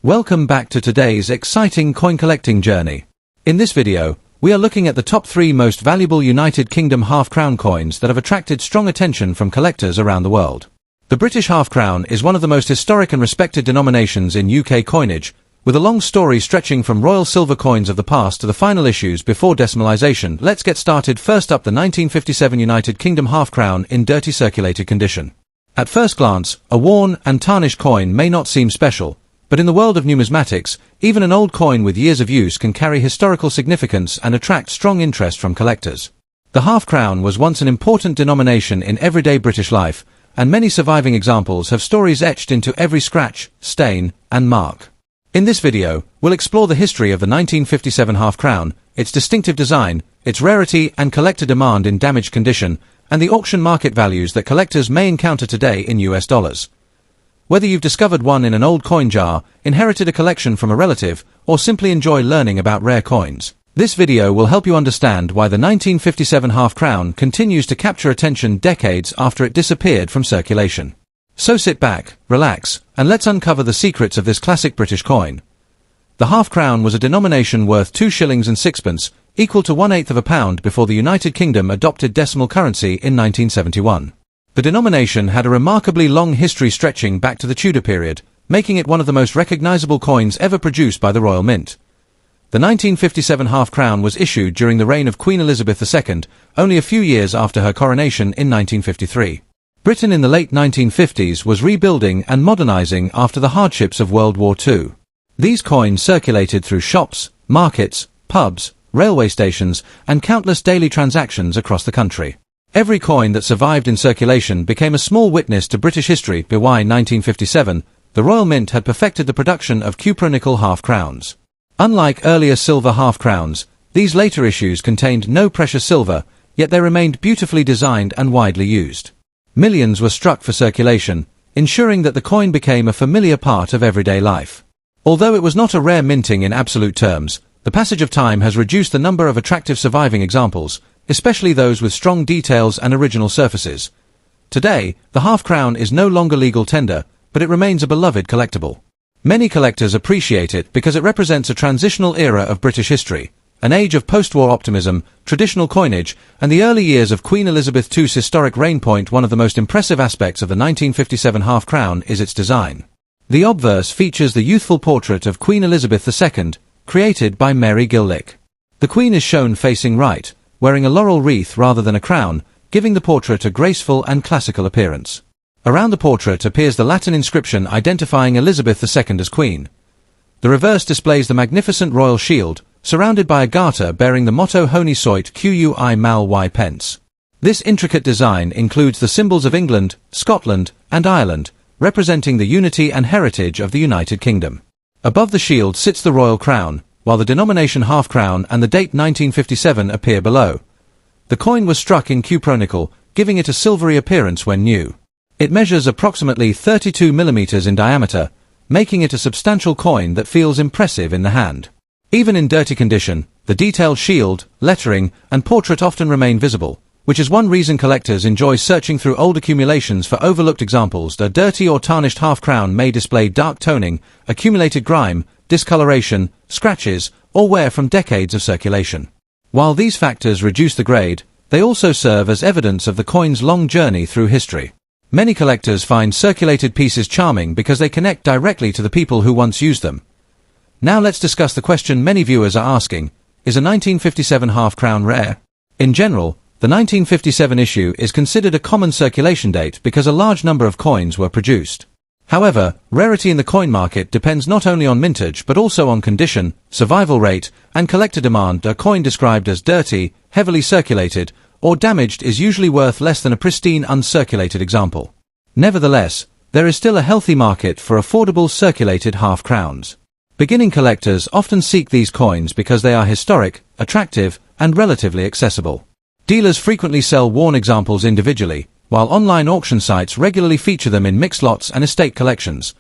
Welcome back to today's exciting coin collecting journey. In this video, we are looking at the top 3 most valuable United Kingdom half-crown coins that have attracted strong attention from collectors around the world. The British half-crown is one of the most historic and respected denominations in UK coinage, with a long story stretching from royal silver coins of the past to the final issues before decimalisation. Let's get started. First up, the 1957 United Kingdom half-crown in dirty circulated condition. At first glance, a worn and tarnished coin may not seem special, but in the world of numismatics, even an old coin with years of use can carry historical significance and attract strong interest from collectors. The half-crown was once an important denomination in everyday British life, and many surviving examples have stories etched into every scratch, stain, and mark. In this video, we'll explore the history of the 1957 half-crown, its distinctive design, its rarity and collector demand in damaged condition, and the auction market values that collectors may encounter today in US dollars. Whether you've discovered one in an old coin jar, inherited a collection from a relative, or simply enjoy learning about rare coins, this video will help you understand why the 1957 half-crown continues to capture attention decades after it disappeared from circulation. So sit back, relax, and let's uncover the secrets of this classic British coin. The half-crown was a denomination worth 2 shillings and sixpence, equal to 1/8 of a pound before the United Kingdom adopted decimal currency in 1971. The denomination had a remarkably long history stretching back to the Tudor period, making it one of the most recognizable coins ever produced by the Royal Mint. The 1957 half-crown was issued during the reign of Queen Elizabeth II, only a few years after her coronation in 1953. Britain in the late 1950s was rebuilding and modernizing after the hardships of World War II. These coins circulated through shops, markets, pubs, railway stations, and countless daily transactions across the country. Every coin that survived in circulation became a small witness to British history. By 1957, the Royal Mint had perfected the production of cupronickel half-crowns. Unlike earlier silver half-crowns, these later issues contained no precious silver, yet they remained beautifully designed and widely used. Millions were struck for circulation, ensuring that the coin became a familiar part of everyday life. Although it was not a rare minting in absolute terms, the passage of time has reduced the number of attractive surviving examples, especially those with strong details and original surfaces. Today, the half-crown is no longer legal tender, but it remains a beloved collectible. Many collectors appreciate it because it represents a transitional era of British history, an age of post-war optimism, traditional coinage, and the early years of Queen Elizabeth II's historic reign. One of the most impressive aspects of the 1957 half-crown is its design. The obverse features the youthful portrait of Queen Elizabeth II, created by Mary Gillick. The Queen is shown facing right, wearing a laurel wreath rather than a crown, giving the portrait a graceful and classical appearance. Around the portrait appears the Latin inscription identifying Elizabeth II as Queen. The reverse displays the magnificent royal shield, surrounded by a garter bearing the motto Honi Soit Qui Mal Y Pence. This intricate design includes the symbols of England, Scotland, and Ireland, representing the unity and heritage of the United Kingdom. Above the shield sits the royal crown, while the denomination half-crown and the date 1957 appear below. The coin was struck in cupronickel, giving it a silvery appearance when new. It measures approximately 32 mm in diameter, making it a substantial coin that feels impressive in the hand. Even in dirty condition, the detailed shield, lettering, and portrait often remain visible, which is one reason collectors enjoy searching through old accumulations for overlooked examples. A dirty or tarnished half-crown may display dark toning, accumulated grime, discoloration, scratches, or wear from decades of circulation. While these factors reduce the grade, they also serve as evidence of the coin's long journey through history. Many collectors find circulated pieces charming because they connect directly to the people who once used them. Now let's discuss the question many viewers are asking: is a 1957 half-crown rare? In general, the 1957 issue is considered a common circulation date because a large number of coins were produced. However, rarity in the coin market depends not only on mintage but also on condition, survival rate, and collector demand. A coin described as dirty, heavily circulated, or damaged is usually worth less than a pristine uncirculated example. Nevertheless, there is still a healthy market for affordable circulated half-crowns. Beginning collectors often seek these coins because they are historic, attractive, and relatively accessible. Dealers frequently sell worn examples individually, while online auction sites regularly feature them in mixed lots and estate collections.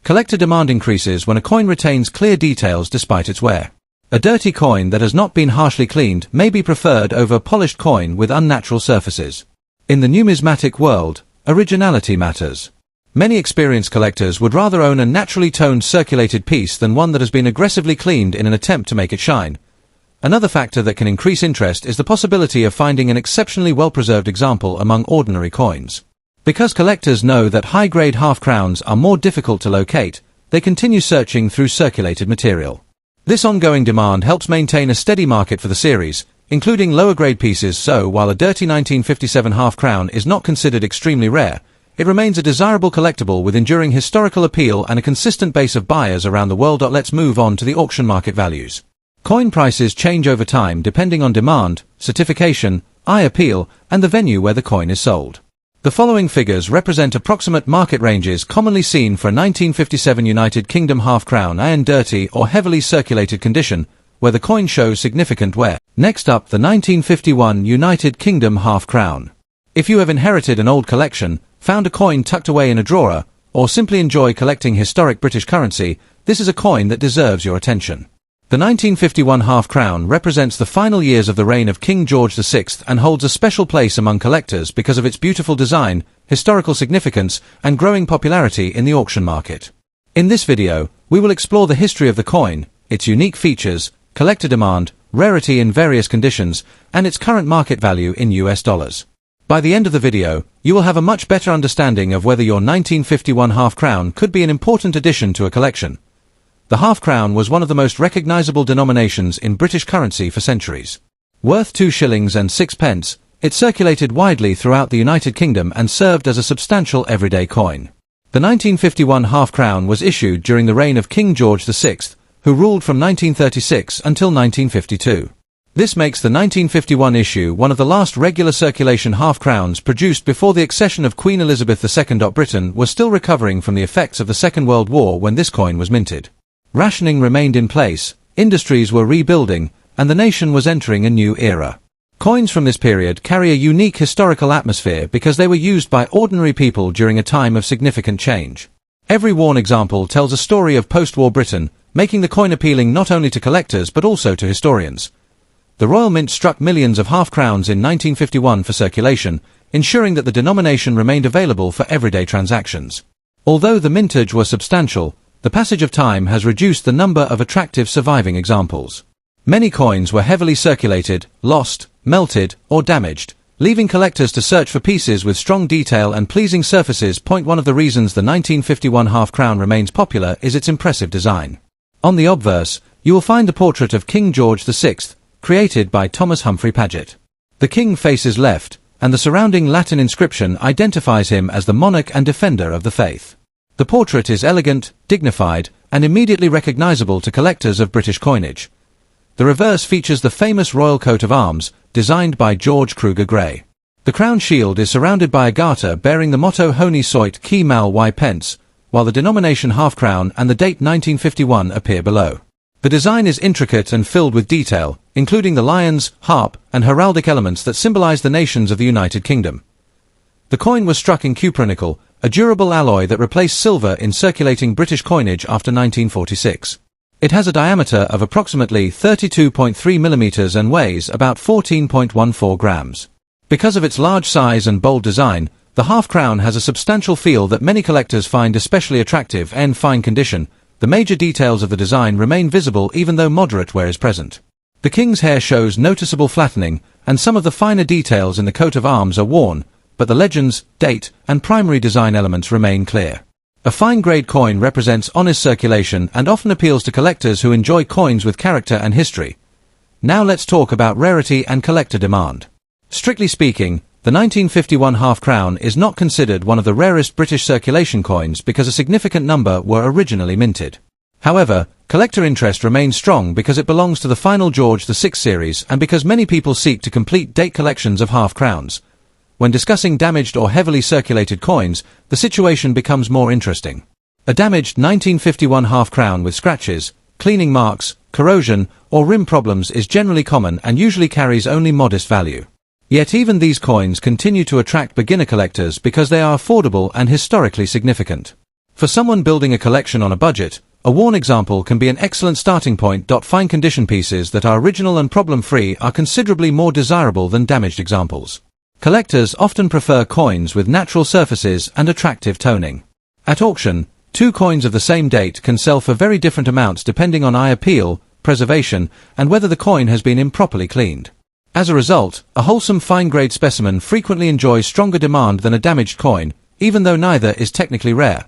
Collector demand increases when a coin retains clear details despite its wear. A dirty coin that has not been harshly cleaned may be preferred over a polished coin with unnatural surfaces. In the numismatic world, originality matters. Many experienced collectors would rather own a naturally toned circulated piece than one that has been aggressively cleaned in an attempt to make it shine. Another factor that can increase interest is the possibility of finding an exceptionally well-preserved example among ordinary coins. Because collectors know that high-grade half-crowns are more difficult to locate, they continue searching through circulated material. This ongoing demand helps maintain a steady market for the series, including lower-grade pieces, so while a dirty 1957 half-crown is not considered extremely rare, it remains a desirable collectible with enduring historical appeal and a consistent base of buyers around the world. Let's move on to the auction market values. Coin prices change over time depending on demand, certification, eye appeal, and the venue where the coin is sold. The following figures represent approximate market ranges commonly seen for a 1957 United Kingdom half-crown in dirty or heavily circulated condition, where the coin shows significant wear. Next up, the 1951 United Kingdom half-crown. If you have inherited an old collection, found a coin tucked away in a drawer, or simply enjoy collecting historic British currency, this is a coin that deserves your attention. The 1951 half-crown represents the final years of the reign of King George VI and holds a special place among collectors because of its beautiful design, historical significance, and growing popularity in the auction market. In this video, we will explore the history of the coin, its unique features, collector demand, rarity in various conditions, and its current market value in US dollars. By the end of the video, you will have a much better understanding of whether your 1951 half-crown could be an important addition to a collection. The half-crown was one of the most recognizable denominations in British currency for centuries. Worth 2 shillings and 6 pence, it circulated widely throughout the United Kingdom and served as a substantial everyday coin. The 1951 half-crown was issued during the reign of King George VI, who ruled from 1936 until 1952. This makes the 1951 issue one of the last regular circulation half-crowns produced before the accession of Queen Elizabeth II. Britain was still recovering from the effects of the Second World War when this coin was minted. Rationing remained in place, industries were rebuilding, and the nation was entering a new era. Coins from this period carry a unique historical atmosphere because they were used by ordinary people during a time of significant change. Every worn example tells a story of post-war Britain, making the coin appealing not only to collectors but also to historians. The Royal Mint struck millions of half-crowns in 1951 for circulation, ensuring that the denomination remained available for everyday transactions. Although the mintage was substantial, the passage of time has reduced the number of attractive surviving examples. Many coins were heavily circulated, lost, melted, or damaged, leaving collectors to search for pieces with strong detail and pleasing surfaces. One of the reasons the 1951 half-crown remains popular is its impressive design. On the obverse, you will find the portrait of King George VI, created by Thomas Humphrey Paget. The king faces left, and the surrounding Latin inscription identifies him as the monarch and defender of the faith. The portrait is elegant, dignified, and immediately recognizable to collectors of British coinage. The reverse features the famous royal coat of arms, designed by George Kruger Gray. The crown shield is surrounded by a garter bearing the motto Honi Soit Qui Mal Y Pence, while the denomination half-crown and the date 1951 appear below. The design is intricate and filled with detail, including the lions, harp, and heraldic elements that symbolize the nations of the United Kingdom. The coin was struck in cupronickel, a durable alloy that replaced silver in circulating British coinage after 1946. It has a diameter of approximately 32.3 mm and weighs about 14.14 grams. Because of its large size and bold design, the half-crown has a substantial feel that many collectors find especially attractive and fine condition. The major details of the design remain visible even though moderate wear is present. The king's hair shows noticeable flattening, and some of the finer details in the coat of arms are worn, but the legends, date, and primary design elements remain clear. A fine-grade coin represents honest circulation and often appeals to collectors who enjoy coins with character and history. Now let's talk about rarity and collector demand. Strictly speaking, the 1951 half-crown is not considered one of the rarest British circulation coins because a significant number were originally minted. However, collector interest remains strong because it belongs to the final George VI series and because many people seek to complete date collections of half-crowns. When discussing damaged or heavily circulated coins, the situation becomes more interesting. A damaged 1951 half-crown with scratches, cleaning marks, corrosion, or rim problems is generally common and usually carries only modest value. Yet even these coins continue to attract beginner collectors because they are affordable and historically significant. For someone building a collection on a budget, a worn example can be an excellent starting point. Fine condition pieces that are original and problem-free are considerably more desirable than damaged examples. Collectors often prefer coins with natural surfaces and attractive toning. At auction, two coins of the same date can sell for very different amounts depending on eye appeal, preservation, and whether the coin has been improperly cleaned. As a result, a wholesome fine-grade specimen frequently enjoys stronger demand than a damaged coin, even though neither is technically rare.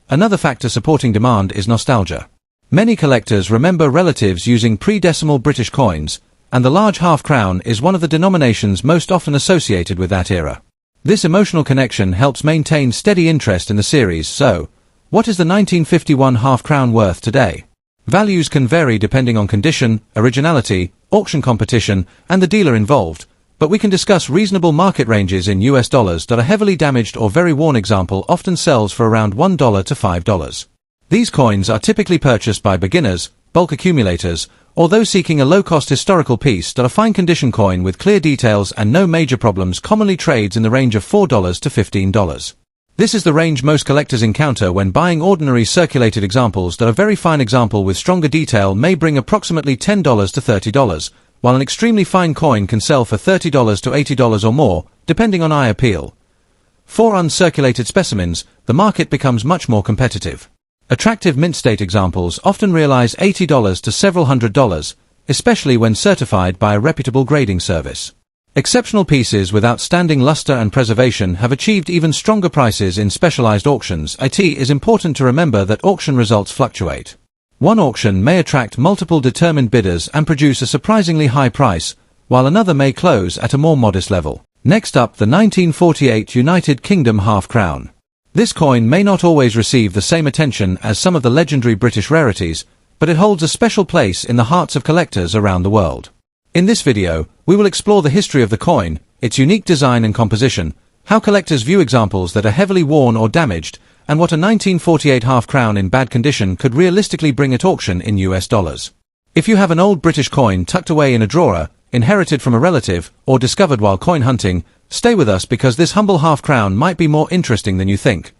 Another factor supporting demand is nostalgia. Many collectors remember relatives using pre-decimal British coins, and the large half-crown is one of the denominations most often associated with that era. This emotional connection helps maintain steady interest in the series. So, what is the 1951 half-crown worth today? Values can vary depending on condition, originality, auction competition, and the dealer involved, but we can discuss reasonable market ranges in US dollars. That a heavily damaged or very worn example often sells for around $1 to $5. These coins are typically purchased by beginners, bulk accumulators, or those seeking a low-cost historical piece. That a fine condition coin with clear details and no major problems commonly trades in the range of $4 to $15. This is the range most collectors encounter when buying ordinary circulated examples. That a very fine example with stronger detail may bring approximately $10 to $30, while an extremely fine coin can sell for $30 to $80 or more, depending on eye appeal. For uncirculated specimens, the market becomes much more competitive. Attractive mint state examples often realize $80 to several $100s, especially when certified by a reputable grading service. Exceptional pieces with outstanding luster and preservation have achieved even stronger prices in specialized auctions. It is important to remember that auction results fluctuate. One auction may attract multiple determined bidders and produce a surprisingly high price, while another may close at a more modest level. Next up, the 1948 United Kingdom half-crown. This coin may not always receive the same attention as some of the legendary British rarities, but it holds a special place in the hearts of collectors around the world. In this video, we will explore the history of the coin, its unique design and composition, how collectors view examples that are heavily worn or damaged, and what a 1948 half-crown in bad condition could realistically bring at auction in US dollars. If you have an old British coin tucked away in a drawer, inherited from a relative, or discovered while coin hunting, stay with us because this humble half-crown might be more interesting than you think.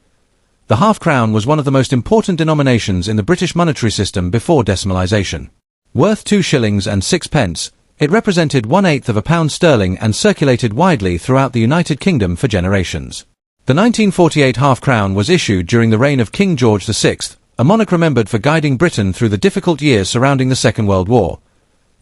The half-crown was one of the most important denominations in the British monetary system before decimalisation. Worth 2 shillings and 6 pence, it represented 1/8 of a pound sterling and circulated widely throughout the United Kingdom for generations. The 1948 half-crown was issued during the reign of King George VI, a monarch remembered for guiding Britain through the difficult years surrounding the Second World War.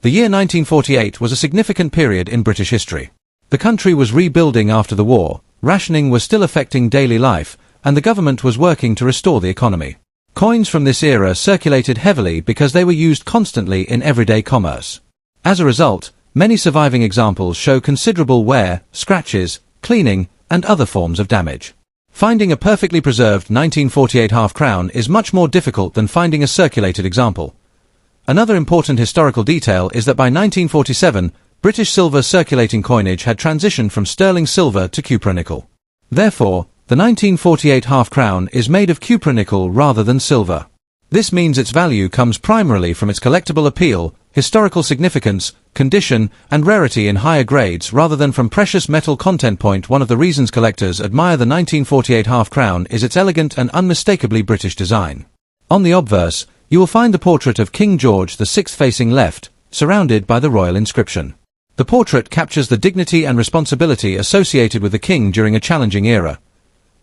The year 1948 was a significant period in British history. The country was rebuilding after the war, rationing was still affecting daily life, and the government was working to restore the economy. Coins from this era circulated heavily because they were used constantly in everyday commerce. As a result, many surviving examples show considerable wear, scratches, cleaning, and other forms of damage. Finding a perfectly preserved 1948 half-crown is much more difficult than finding a circulated example. Another important historical detail is that by 1947, British silver circulating coinage had transitioned from sterling silver to cupronickel. Therefore, the 1948 half-crown is made of cupronickel rather than silver. This means its value comes primarily from its collectible appeal, historical significance, condition, and rarity in higher grades rather than from precious metal content. One of the reasons collectors admire the 1948 half-crown is its elegant and unmistakably British design. On the obverse, you will find the portrait of King George VI facing left, surrounded by the royal inscription. The portrait captures the dignity and responsibility associated with the king during a challenging era.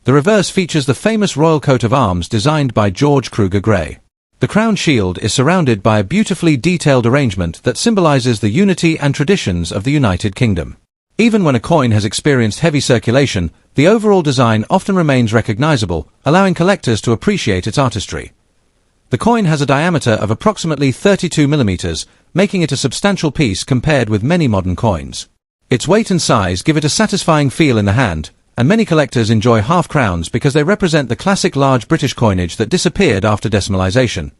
The reverse features the famous royal coat of arms designed by George Kruger Gray. The crown shield is surrounded by a beautifully detailed arrangement that symbolizes the unity and traditions of the United Kingdom. Even when a coin has experienced heavy circulation, the overall design often remains recognizable, allowing collectors to appreciate its artistry. The coin has a diameter of approximately 32 millimeters, making it a substantial piece compared with many modern coins. Its weight and size give it a satisfying feel in the hand, and many collectors enjoy half-crowns because they represent the classic large British coinage that disappeared after decimalisation.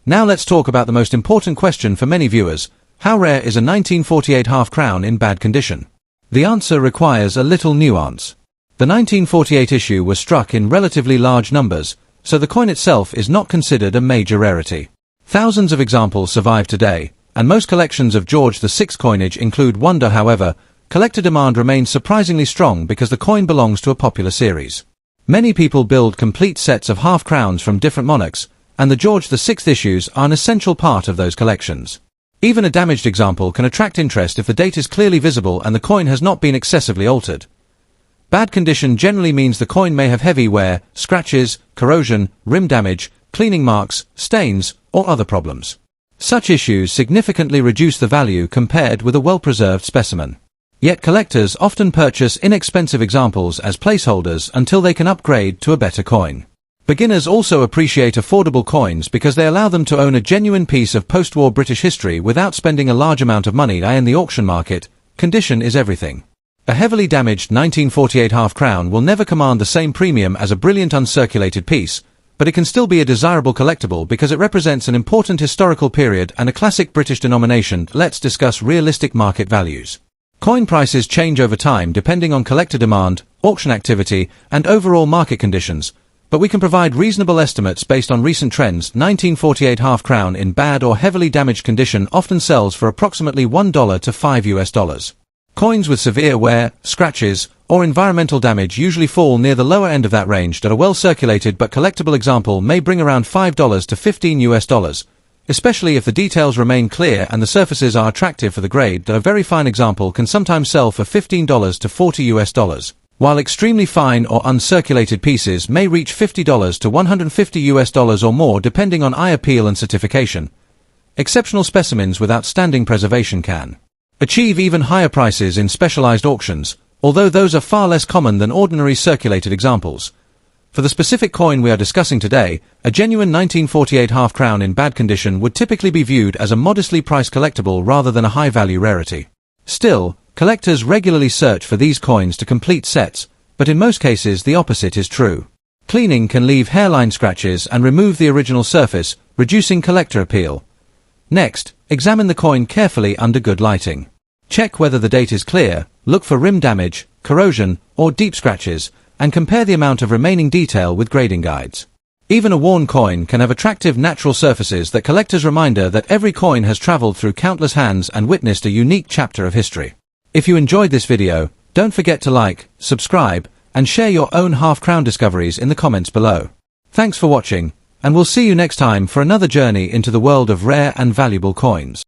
Now let's talk about the most important question for many viewers: how rare is a 1948 half-crown in bad condition? The answer requires a little nuance. The 1948 issue was struck in relatively large numbers, so the coin itself is not considered a major rarity. Thousands of examples survive today, and most collections of George VI coinage include wonder. However, collector demand remains surprisingly strong because the coin belongs to a popular series. Many people build complete sets of half-crowns from different monarchs, and the George VI issues are an essential part of those collections. Even a damaged example can attract interest if the date is clearly visible and the coin has not been excessively altered. Bad condition generally means the coin may have heavy wear, scratches, corrosion, rim damage, cleaning marks, stains, or other problems. Such issues significantly reduce the value compared with a well-preserved specimen. Yet collectors often purchase inexpensive examples as placeholders until they can upgrade to a better coin. Beginners also appreciate affordable coins because they allow them to own a genuine piece of post-war British history without spending a large amount of money. In the auction market, condition is everything. A heavily damaged 1948 half-crown will never command the same premium as a brilliant uncirculated piece, but it can still be a desirable collectible because it represents an important historical period and a classic British denomination. Let's discuss realistic market values. Coin prices change over time depending on collector demand, auction activity, and overall market conditions, but we can provide reasonable estimates based on recent trends. 1948 half-crown in bad or heavily damaged condition often sells for approximately $1 to $5. Coins with severe wear, scratches, or environmental damage usually fall near the lower end of that range. A well-circulated but collectible example may bring around $5 to $15, especially if the details remain clear and the surfaces are attractive for the grade. A very fine example can sometimes sell for $15 to $40, while extremely fine or uncirculated pieces may reach $50 to $150 or more depending on eye appeal and certification. Exceptional specimens with outstanding preservation can achieve even higher prices in specialized auctions, although those are far less common than ordinary circulated examples. For the specific coin we are discussing today, a genuine 1948 half-crown in bad condition would typically be viewed as a modestly priced collectible rather than a high-value rarity. Still, collectors regularly search for these coins to complete sets, but in most cases the opposite is true. Cleaning can leave hairline scratches and remove the original surface, reducing collector appeal. Next, examine the coin carefully under good lighting. Check whether the date is clear, look for rim damage, corrosion, or deep scratches, and compare the amount of remaining detail with grading guides. Even a worn coin can have attractive natural surfaces that collectors' reminder that every coin has traveled through countless hands and witnessed a unique chapter of history. If you enjoyed this video, don't forget to like, subscribe, and share your own half-crown discoveries in the comments below. Thanks for watching, and we'll see you next time for another journey into the world of rare and valuable coins.